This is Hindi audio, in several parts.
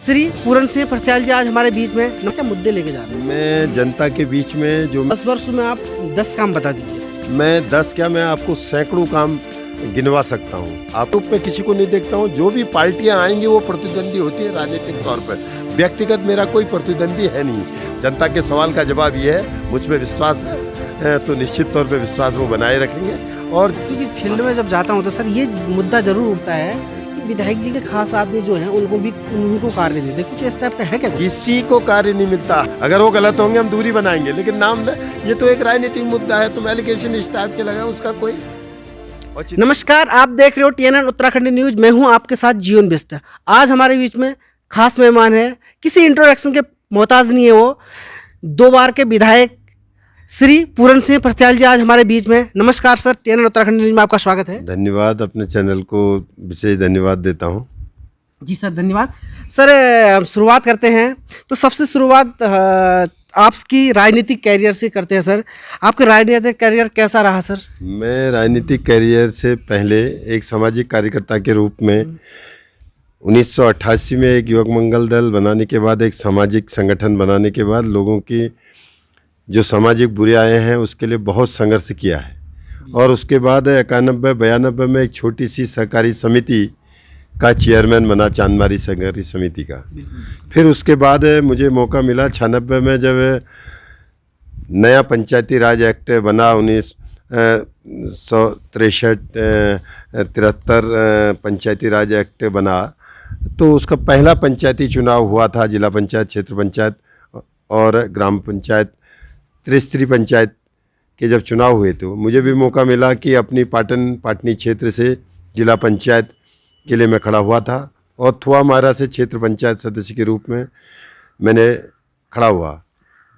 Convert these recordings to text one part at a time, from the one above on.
श्री पूरन सिंह प्रत्याल जी आज हमारे बीच में क्या मुद्दे लेके जा रहे हैं? मैं जनता के बीच में जो 10 वर्ष में आप 10 काम बता दीजिए। मैं 10 क्या मैं आपको सैकड़ों काम गिनवा सकता हूँ। आप रूप में किसी को नहीं देखता हूँ। जो भी पार्टियां आएंगी वो प्रतिद्वंदी होती है राजनीतिक तौर पर। व्यक्तिगत मेरा कोई प्रतिद्वंदी है नहीं। जनता के सवाल का जवाब ये है, मुझ पर विश्वास है तो निश्चित तौर पर विश्वास वो बनाए रखेंगे। और क्योंकि फील्ड में जब जाता हूँ तो सर ये मुद्दा जरूर उठता है कि विधायक जी के खास आदमी जो हैं उनको भी उन्हीं को कार्य देते। कुछ इस टाइप का है क्या? किसी को कार्य नहीं मिलता। अगर वो गलत होंगे हम दूरी बनाएंगे, लेकिन नाम ले, ये तो एक राजनीतिक मुद्दा है। तुम एलिगेशन इस टाइप के लगाए, उसका कोई। नमस्कार, आप देख रहे हो TNN उत्तराखंड न्यूज। मैं हूं आपके साथ जीवन बिष्ट। आज हमारे बीच में खास मेहमान है, किसी इंट्रोडक्शन के मोहताज नहीं है। वो 2 बार के विधायक श्री पूरन सिंह प्रत्याल जी आज हमारे बीच में। नमस्कार सर, TNN उत्तराखंड न्यूज में आपका स्वागत है। धन्यवाद, अपने चैनल को विशेष धन्यवाद देता हूँ। जी सर, धन्यवाद। सर हम शुरुआत करते हैं तो सबसे शुरुआत आपकी राजनीतिक कैरियर से करते हैं। सर आपका राजनीतिक कैरियर कैसा रहा सर? मैं राजनीतिक कैरियर से पहले एक सामाजिक कार्यकर्ता के रूप में 1988 में एक युवक मंगल दल बनाने के बाद, एक सामाजिक संगठन बनाने के बाद लोगों की जो सामाजिक बुराइयां हैं उसके लिए बहुत संघर्ष किया है। और उसके बाद 91-92 में एक छोटी सी सहकारी समिति का चेयरमैन बना, चांदमारी सहकारी समिति का। फिर उसके बाद मुझे मौका मिला 96 में, जब नया पंचायती राज एक्ट बना 1963 पंचायती राज एक्ट बना, तो उसका पहला पंचायती चुनाव हुआ था। जिला पंचायत, क्षेत्र पंचायत और ग्राम पंचायत, त्रिस्तरीय पंचायत के जब चुनाव हुए तो मुझे भी मौका मिला कि अपनी पाटनी क्षेत्र से जिला पंचायत के लिए मैं खड़ा हुआ था। और थुआ मारा से क्षेत्र पंचायत सदस्य के रूप में मैंने खड़ा हुआ।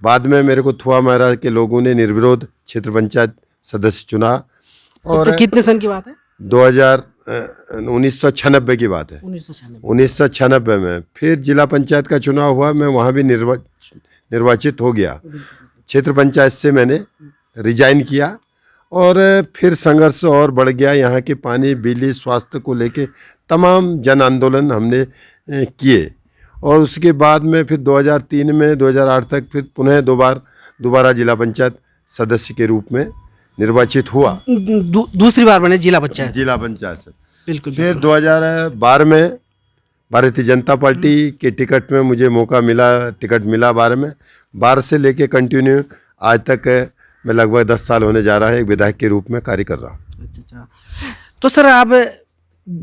बाद में मेरे को थुआ मारा के लोगों ने निर्विरोध क्षेत्र पंचायत सदस्य चुना। और तो कितने सन की बात है? 1996 की बात है। 1996 में फिर जिला पंचायत का चुनाव हुआ। मैं वहाँ भी निर्वाचित हो गया। क्षेत्र पंचायत से मैंने रिजाइन किया और फिर संघर्ष और बढ़ गया। यहाँ के पानी, बिजली, स्वास्थ्य को लेके तमाम जन आंदोलन हमने किए। और उसके बाद में फिर 2003 में 2008 तक फिर पुनः दोबारा जिला पंचायत सदस्य के रूप में निर्वाचित हुआ। दूसरी बार बने जिला पंचायत से बिल्कुल। फिर 2012 में भारतीय जनता पार्टी के टिकट में मुझे मौका मिला, टिकट मिला 12 में। 12 से लेके कंटिन्यू आज तक मैं लगभग 10 साल होने जा रहा है एक विधायक के रूप में कार्य कर रहा हूँ। अच्छा। तो सर आप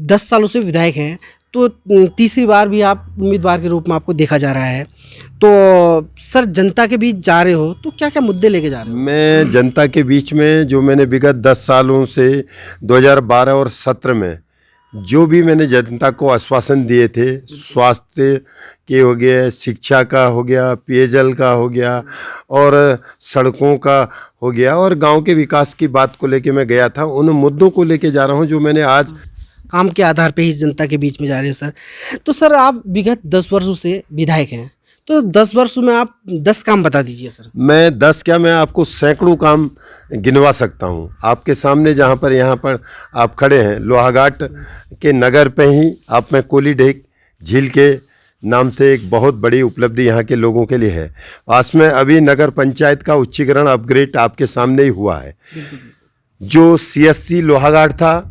10 सालों से विधायक हैं, तो तीसरी बार भी आप उम्मीदवार के रूप में आपको देखा जा रहा है। तो सर जनता के बीच जा रहे हो तो क्या क्या मुद्दे लेके जा रहे हो? मैं जनता के बीच में जो मैंने विगत 10 सालों से 2012 और 2017 में जो भी मैंने जनता को आश्वासन दिए थे, स्वास्थ्य के हो गया, शिक्षा का हो गया, पेयजल का हो गया और सड़कों का हो गया और गांव के विकास की बात को लेके मैं गया था, उन मुद्दों को लेके जा रहा हूं जो मैंने आज काम के आधार पे ही जनता के बीच में जा रहे हैं। सर तो सर आप विगत 10 वर्षों से विधायक हैं, तो 10 वर्षों में आप 10 काम बता दीजिए सर। मैं 10 क्या मैं आपको सैकड़ों काम गिनवा सकता हूं। आपके सामने जहां पर यहाँ पर आप खड़े हैं, लोहाघाट के नगर पे ही आप में कोलीडेक झील के नाम से एक बहुत बड़ी उपलब्धि यहाँ के लोगों के लिए है। पास में अभी नगर पंचायत का उच्चीकरण अपग्रेड आपके सामने ही हुआ है। जो CSC लोहाघाट था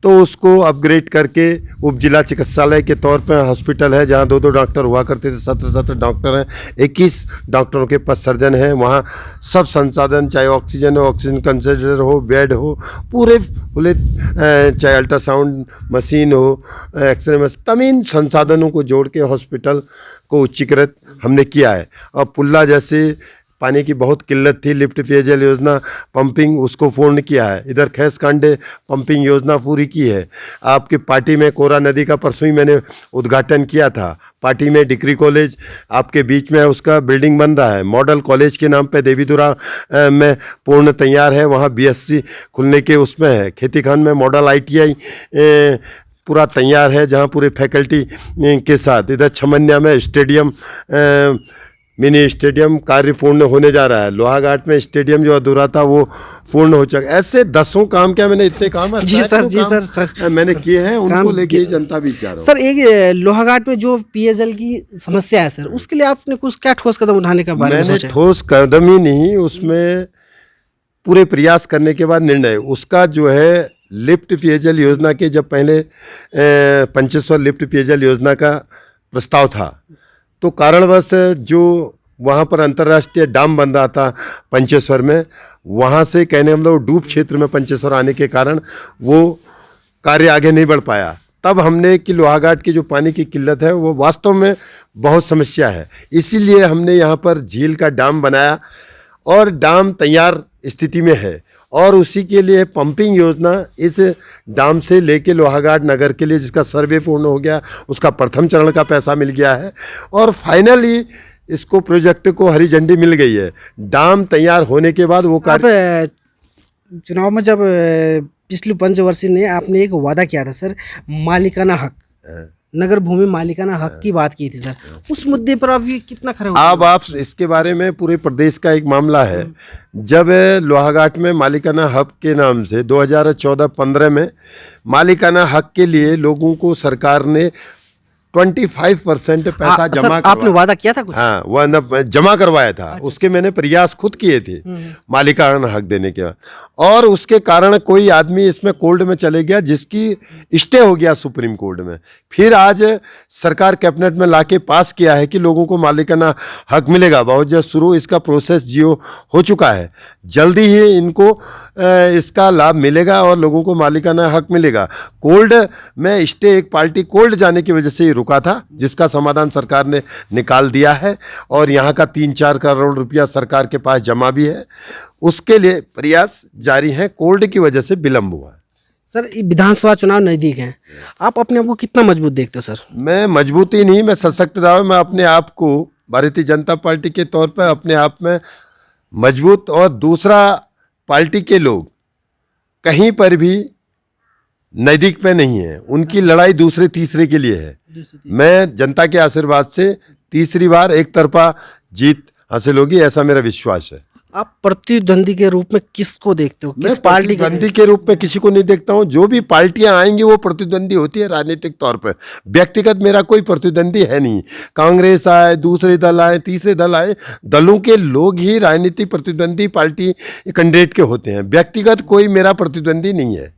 तो उसको अपग्रेड करके उप जिला चिकित्सालय के तौर पर हॉस्पिटल है, जहाँ 2 डॉक्टर हुआ करते थे, 17 डॉक्टर हैं, 21 डॉक्टरों के पद सर्जन हैं। वहाँ सब संसाधन, चाहे ऑक्सीजन हो, ऑक्सीजन कंसंट्रेटर हो, बेड हो, पूरे खुले, चाहे अल्ट्रासाउंड मशीन हो, एक्सरे मशीन, तमाम संसाधनों को जोड़ के हॉस्पिटल को उच्चीकृत हमने किया है। और पुल्ला जैसे पानी की बहुत किल्लत थी, लिफ्ट पेयजल योजना पंपिंग उसको पूर्ण किया है। इधर खैसकांडे पंपिंग योजना पूरी की है। आपके पार्टी में कोरा नदी का परसों ही मैंने उद्घाटन किया था। पार्टी में डिग्री कॉलेज आपके बीच में है, उसका बिल्डिंग बन रहा है। मॉडल कॉलेज के नाम पे देवीधुरा में पूर्ण तैयार है, वहाँ BSc खुलने के उसमें है। खेती खान में मॉडल ITI पूरा तैयार है, जहाँ पूरे फैकल्टी के साथ। इधर छमन्या में स्टेडियम मिनी स्टेडियम कार्य पूर्ण होने जा रहा है। लोहाघाट में स्टेडियम जो अधूरा था वो पूर्ण हो चुका। ऐसे दसों काम, क्या मैंने इतने काम है जी सर, जी काम सर। मैंने किए हैं, उनको लेके जनता बीच जा रहा हूँ। सर एक लोहाघाट में जो पेयजल की समस्या है सर, उसके लिए आपने कुछ क्या ठोस कदम उठाने का बारे में मैंने सोचा? ठोस कदम ही नहीं, उसमें पूरे प्रयास करने के बाद निर्णय उसका जो है लिफ्ट पेयजल योजना के, जब पहले पंचेश्वर लिफ्ट पेयजल योजना का प्रस्ताव था, तो कारणवश जो वहाँ पर अंतर्राष्ट्रीय डैम बन रहा था पंचेश्वर में, वहाँ से कहने हम लोग डूब क्षेत्र में पंचेश्वर आने के कारण वो कार्य आगे नहीं बढ़ पाया। तब हमने कि लोहाघाट की जो पानी की किल्लत है वो वास्तव में बहुत समस्या है, इसीलिए हमने यहाँ पर झील का डैम बनाया और डैम तैयार स्थिति में है, और उसी के लिए पंपिंग योजना इस डैम से लेके लोहाघाट नगर के लिए, जिसका सर्वे पूर्ण हो गया, उसका प्रथम चरण का पैसा मिल गया है और फाइनली इसको प्रोजेक्ट को हरी झंडी मिल गई है। डैम तैयार होने के बाद वो कार्य चुनाव में जब पिछले पंचवर्षीय ने आपने एक वादा किया था सर, मालिकाना हक, नगर भूमि मालिकाना हक की बात की थी सर, उस मुद्दे पर अभी कितना खरा उतरे? अब आप इसके बारे में पूरे प्रदेश का एक मामला है। जब लोहाघाट में मालिकाना हक के नाम से 2014-15 में मालिकाना हक के लिए लोगों को सरकार ने 25% पैसा सर, जमा आपने वादा किया था कुछ? हाँ, वह जमा करवाया था। उसके मैंने प्रयास खुद किए थे मालिकाना हक देने के बाद, और उसके कारण कोई आदमी इसमें कोर्ट में चले गया, जिसकी स्टे हो गया सुप्रीम कोर्ट में। फिर आज सरकार कैबिनेट में लाके पास किया है कि लोगों को मालिकाना हक मिलेगा। बहुत जल्द शुरू इसका प्रोसेस जियो हो चुका है, जल्दी ही इनको इसका लाभ मिलेगा और लोगों को मालिकाना हक मिलेगा। कोर्ट में स्टे एक पार्टी कोर्ट जाने की वजह से रुका था, जिसका समाधान सरकार ने निकाल दिया है और यहाँ का 3-4 करोड़ रुपया सरकार के पास जमा भी है। उसके लिए प्रयास जारी है, कोर्ट की वजह से विलंब हुआ। सर विधानसभा चुनाव नजदीक हैं, आप अपने आप को कितना मजबूत देखते हो सर? मैं मजबूती नहीं, मैं सशक्त रहा हूँ। मैं अपने आप को भारतीय जनता पार्टी के तौर पर अपने आप में मजबूत, और दूसरा पार्टी के लोग कहीं पर भी नज़दीक पे नहीं है, उनकी लड़ाई दूसरे तीसरे के लिए है। मैं जनता के आशीर्वाद से तीसरी बार एक तरफा जीत हासिल होगी, ऐसा मेरा विश्वास है। आप प्रतिद्वंदी के रूप में किसको देखते हो, मैं किस पार्टी के? प्रतिद्वंदी के रूप में किसी को नहीं देखता हूँ। जो भी पार्टियां आएंगी वो प्रतिद्वंदी होती है राजनीतिक तौर पर। व्यक्तिगत मेरा कोई प्रतिद्वंदी है नहीं। कांग्रेस आए, दूसरे दल आए, तीसरे दल आए, दलों के लोग ही राजनीतिक प्रतिद्वंदी पार्टी कैंडिडेट के होते हैं। व्यक्तिगत कोई मेरा प्रतिद्वंदी नहीं है।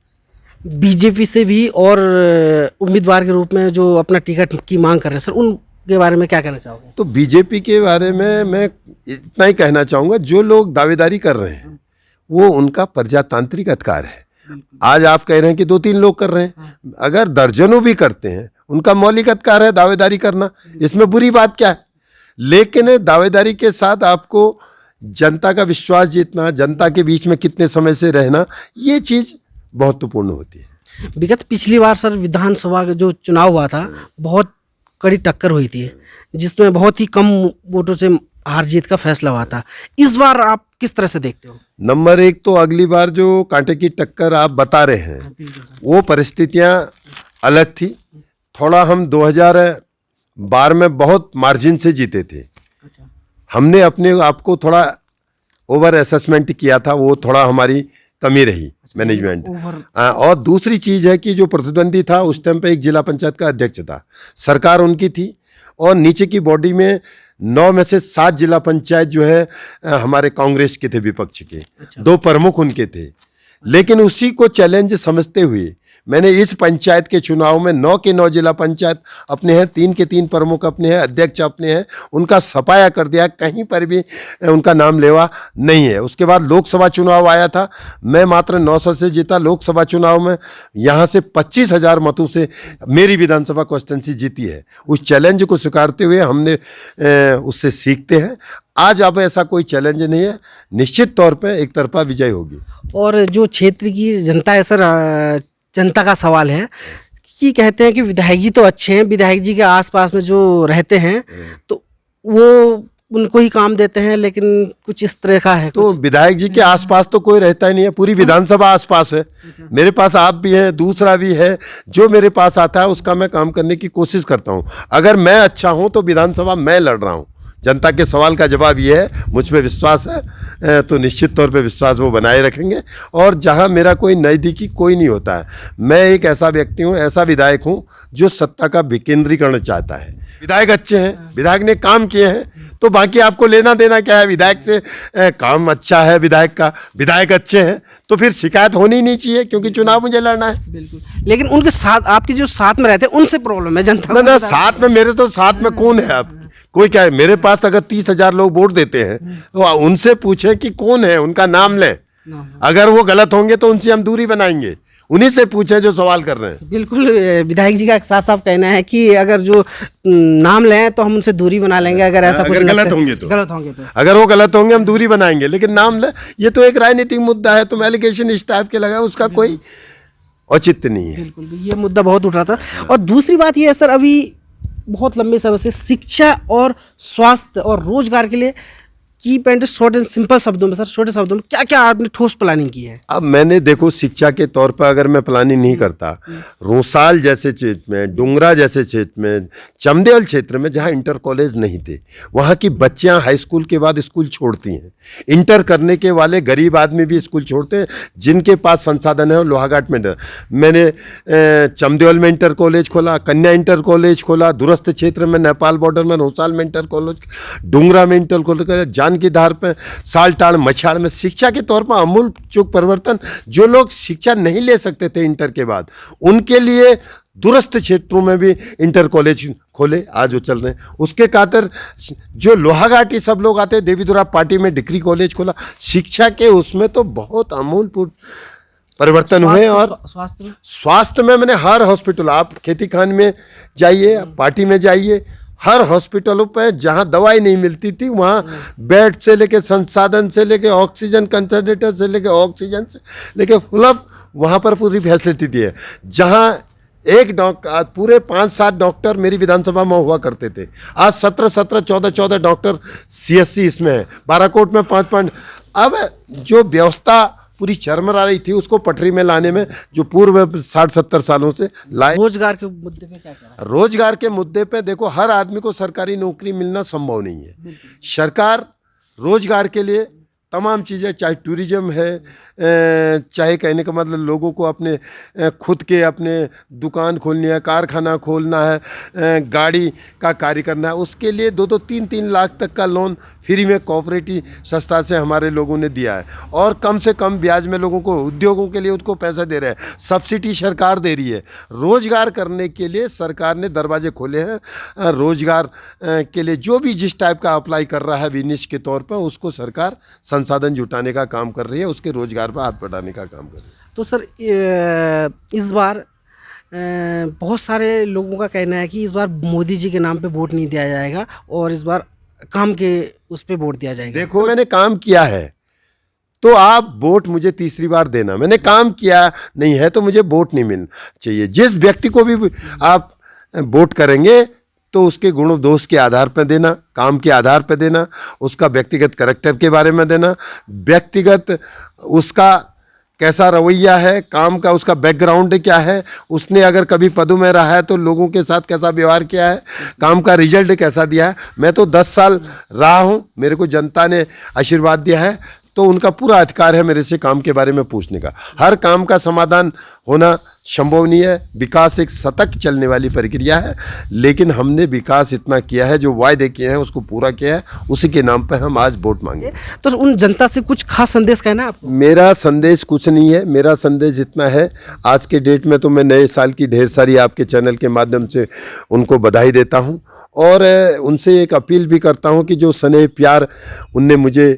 बीजेपी से भी और उम्मीदवार के रूप में जो अपना टिकट की मांग कर रहे हैं सर, उनके बारे में क्या कहना चाहोगे? तो बीजेपी के बारे में मैं इतना ही कहना चाहूँगा, जो लोग दावेदारी कर रहे हैं वो उनका प्रजातांत्रिक अधिकार है। आज आप कह रहे हैं कि 2-3 लोग कर रहे हैं, अगर दर्जनों भी करते हैं, उनका मौलिक अधिकार है दावेदारी करना, इसमें बुरी बात क्या है? लेकिन दावेदारी के साथ आपको जनता का विश्वास जीतना, जनता के बीच में कितने समय से रहना, ये चीज़ महत्वपूर्ण होती है। विगत पिछली बार सर विधानसभा का जो चुनाव हुआ था, बहुत कड़ी टक्कर हुई थी, जिसमें बहुत ही कम वोटों से हार जीत का फैसला हुआ था। इस बार आप किस तरह से देखते हो? नंबर एक तो अगली बार जो कांटे की टक्कर आप बता रहे हैं, वो परिस्थितियां अलग थी। थोड़ा हम 2012 में बहुत मार्जिन से जीते थे। हमने अपने आप को थोड़ा ओवर असेसमेंट किया था, वो थोड़ा हमारी कमी रही मैनेजमेंट। और दूसरी चीज़ है कि जो प्रतिद्वंदी था उस टाइम पे एक जिला पंचायत का अध्यक्ष था, सरकार उनकी थी, और नीचे की बॉडी में 9 में से 7 जिला पंचायत जो है हमारे कांग्रेस के थे, विपक्ष के। 2 प्रमुख उनके थे। लेकिन उसी को चैलेंज समझते हुए मैंने इस पंचायत के चुनाव में 9 के 9 जिला पंचायत अपने हैं, 3 के 3 प्रमुख अपने हैं, अध्यक्ष अपने हैं, उनका सफाया कर दिया, कहीं पर भी उनका नाम लेवा नहीं है। उसके बाद लोकसभा चुनाव आया था, मैं मात्र 900 से जीता। लोकसभा चुनाव में यहाँ से 25,000 मतों से मेरी विधानसभा कॉन्स्टिट्यूंसी जीती है। उस चैलेंज को स्वीकारते हुए हमने उससे सीखते हैं। आज अब ऐसा कोई चैलेंज नहीं है, निश्चित तौर पे एक तरफा विजय होगी। और जो क्षेत्र की जनता है सर, जनता का सवाल है कि कहते हैं कि विधायक जी तो अच्छे हैं, विधायक जी के आसपास में जो रहते हैं तो वो उनको ही काम देते हैं, लेकिन कुछ इस तरह का है। तो विधायक जी के आसपास तो कोई रहता ही नहीं है, पूरी विधानसभा आसपास है। मेरे पास आप भी हैं, दूसरा भी है, जो मेरे पास आता है उसका मैं काम करने की कोशिश करता हूँ। अगर मैं अच्छा हूँ तो विधानसभा मैं लड़ रहा हूँ, जनता के सवाल का जवाब ये है, मुझ पे विश्वास है तो निश्चित तौर पे विश्वास वो बनाए रखेंगे। और जहाँ मेरा कोई नज़दीकी कोई नहीं होता है, मैं एक ऐसा व्यक्ति हूँ, ऐसा विधायक हूँ जो सत्ता का विकेंद्रीकरण चाहता है। विधायक अच्छे हैं, विधायक ने काम किए हैं, तो बाकी आपको लेना देना क्या है विधायक से? काम अच्छा है विधायक का, विधायक अच्छे हैं तो फिर शिकायत होनी ही नहीं चाहिए, क्योंकि चुनाव मुझे लड़ना है। बिल्कुल, लेकिन उनके साथ आपके जो साथ में रहते हैं उनसे प्रॉब्लम है जनता ना को। ना, साथ में मेरे तो साथ में कौन है? आप कोई क्या है? मेरे पास अगर 30,000 लोग वोट देते हैं तो उनसे पूछे कि कौन है, उनका नाम लें। अगर वो गलत होंगे तो उनसे हम दूरी बनाएंगे, उन्हीं से पूछे जो सवाल कर रहे हैं। बिल्कुल, विधायक जी का साफ साफ कहना है कि अगर जो नाम लें तो हम उनसे दूरी बना लेंगे, अगर ऐसा कुछ गलत होंगे तो अगर वो गलत होंगे हम दूरी बनाएंगे, लेकिन नाम ले, ये तो एक राजनीतिक मुद्दा है। तुम एलिगेशन इस टाइप के लगाए, उसका कोई औचित्य नहीं है। बिल्कुल, ये मुद्दा बहुत उठ रहा था। और दूसरी बात ये है सर, अभी बहुत लंबे समय से शिक्षा और स्वास्थ्य और रोजगार के लिए keep and short and simple शब्दों में, सर छोटे शब्दों में क्या क्या आपने ठोस प्लानिंग की है? अब मैंने देखो, शिक्षा के तौर पर अगर मैं प्लानिंग नहीं करता, रोसाल जैसे क्षेत्र में, डुंगरा जैसे क्षेत्र में, चमदेल क्षेत्र में जहाँ इंटर कॉलेज नहीं थे, वहाँ की बच्चियाँ हाई स्कूल के बाद स्कूल छोड़ती हैं। इंटर करने के वाले गरीब आदमी भी स्कूल छोड़ते हैं, जिनके पास संसाधन है। और लोहाघाट में मैंने चमदेल में इंटर कॉलेज खोला, कन्या इंटर कॉलेज खोला, दूरस्थ क्षेत्र में नेपाल बॉर्डर में रोसाल में इंटर कॉलेज, डुंगरा में इंटर कॉलेज, की धार पे, सालटाड़, मछाड़ में शिक्षा के तौर पर अमूल चूक परिवर्तन। जो लोग शिक्षा नहीं ले सकते थे इंटर के बाद, उनके लिए दूरस्थ क्षेत्रों में भी इंटर कॉलेज खोले, आज वो चल रहे हैं। उसके खातिर जो लोहाघाटी सब लोग आते हैं, देवीधुरा पार्टी में डिग्री कॉलेज खोला। शिक्षा के उसमें तो बहुत अमूल परिवर्तन हुए। और स्वास्थ्य में मैंने हर हॉस्पिटल, आप खेती खान में जाइए, पार्टी में जाइए, हर हॉस्पिटलों पे जहाँ दवाई नहीं मिलती थी, वहाँ बेड से लेके, संसाधन से लेके, ऑक्सीजन कंसंट्रेटर से लेके, ऑक्सीजन से लेके फुलअप, वहाँ पर पूरी फैसिलिटी दी है। जहाँ एक डॉक्टर, पूरे 5-7 डॉक्टर मेरी विधानसभा में हुआ करते थे, आज 17-17, 14-14 डॉक्टर CSC इसमें है। बाराकोट में 5। अब जो व्यवस्था पूरी चरमरा रही थी, उसको पटरी में लाने में जो पूर्व 60-70 सालों से लाए। रोजगार के मुद्दे पे क्या कह? रोजगार के मुद्दे पे देखो, हर आदमी को सरकारी नौकरी मिलना संभव नहीं है। सरकार रोजगार के लिए तमाम चीज़ें, चाहे टूरिज्म है, चाहे कहने का मतलब लोगों को अपने खुद के अपने दुकान खोलनी है, कारखाना खोलना है, गाड़ी का कार्य करना है, उसके लिए 2-2, 3-3 लाख तक का लोन फ्री में कोऑपरेटिव संस्था से हमारे लोगों ने दिया है। और कम से कम ब्याज में लोगों को, उद्योगों के लिए उसको पैसा दे रहे हैं, सब्सिडी सरकार दे रही है। रोजगार करने के लिए सरकार ने दरवाजे खोले हैं। रोजगार के लिए जो भी जिस टाइप का अप्लाई कर रहा है विनिश के तौर पर, उसको सरकार संसाधन जुटाने का काम कर रही है, उसके रोजगार पर हाथ बढ़ाने का काम कर रही है। तो सर इस बार बहुत सारे लोगों का कहना है कि इस बार मोदी जी के नाम पे वोट नहीं दिया जाएगा और इस बार काम के उस पे वोट दिया जाएगा। देखो, मैंने काम किया है तो आप वोट मुझे तीसरी बार देना। मैंने काम किया नहीं है तो मुझे वोट नहीं मिलना चाहिए। जिस व्यक्ति को भी आप वोट करेंगे तो उसके गुण दोष के आधार पर देना, काम के आधार पर देना, उसका व्यक्तिगत कैरेक्टर के बारे में देना, व्यक्तिगत उसका कैसा रवैया है, काम का उसका बैकग्राउंड क्या है, उसने अगर कभी पदों में रहा है तो लोगों के साथ कैसा व्यवहार किया है, काम का रिजल्ट कैसा दिया है। मैं तो 10 साल रहा हूँ, मेरे को जनता ने आशीर्वाद दिया है, तो उनका पूरा अधिकार है मेरे से काम के बारे में पूछने का। हर काम का समाधान होना संभव नहीं है। विकास एक सतत चलने वाली प्रक्रिया है, लेकिन हमने विकास इतना किया है, जो वायदे किए हैं उसको पूरा किया है, उसी के नाम पर हम आज वोट मांगे। तो उन जनता से कुछ खास संदेश कहना है आपको? मेरा संदेश कुछ नहीं है, मेरा संदेश इतना है, आज के डेट में तो मैं नए साल की ढेर सारी आपके चैनल के माध्यम से उनको बधाई देता हूँ और उनसे एक अपील भी करता हूँ कि जो स्नेह प्यार उनने मुझे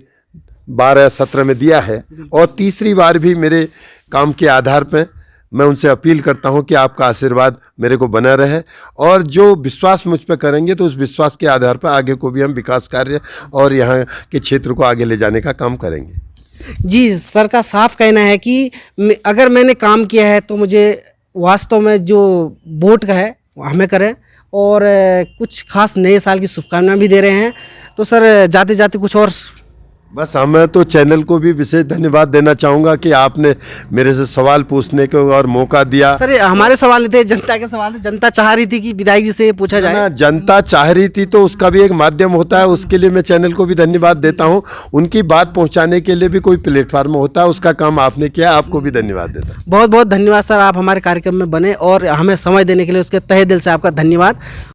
12-17 में दिया है और तीसरी बार भी मेरे काम के आधार पर मैं उनसे अपील करता हूं कि आपका आशीर्वाद मेरे को बना रहे और जो विश्वास मुझ पर करेंगे तो उस विश्वास के आधार पर आगे को भी हम विकास कार्य और यहाँ के क्षेत्र को आगे ले जाने का काम करेंगे। जी, सर का साफ कहना है कि अगर मैंने काम किया है तो मुझे वास्तव में जो वोट का है हमें करें और कुछ खास नए साल की शुभकामनाएं भी दे रहे हैं। तो सर जाते जाते कुछ और बस मैं तो चैनल को भी विशेष धन्यवाद देना चाहूँगा कि आपने मेरे से सवाल पूछने को और मौका दिया। सर, ये हमारे सवाल नहीं थे, जनता के सवाल थे। जनता चाह रही थी कि विधायक जी से ये पूछा जाए। ना, जनता चाह रही थी तो उसका भी एक माध्यम होता है, उसके लिए मैं चैनल को भी धन्यवाद देता हूँ। उनकी बात पहुँचाने के लिए भी कोई प्लेटफार्म होता है, उसका काम आपने किया, आपको भी धन्यवाद देता हूँ। बहुत बहुत धन्यवाद सर, आप हमारे कार्यक्रम में बने और हमें समय देने के लिए उसके तहे दिल से आपका धन्यवाद।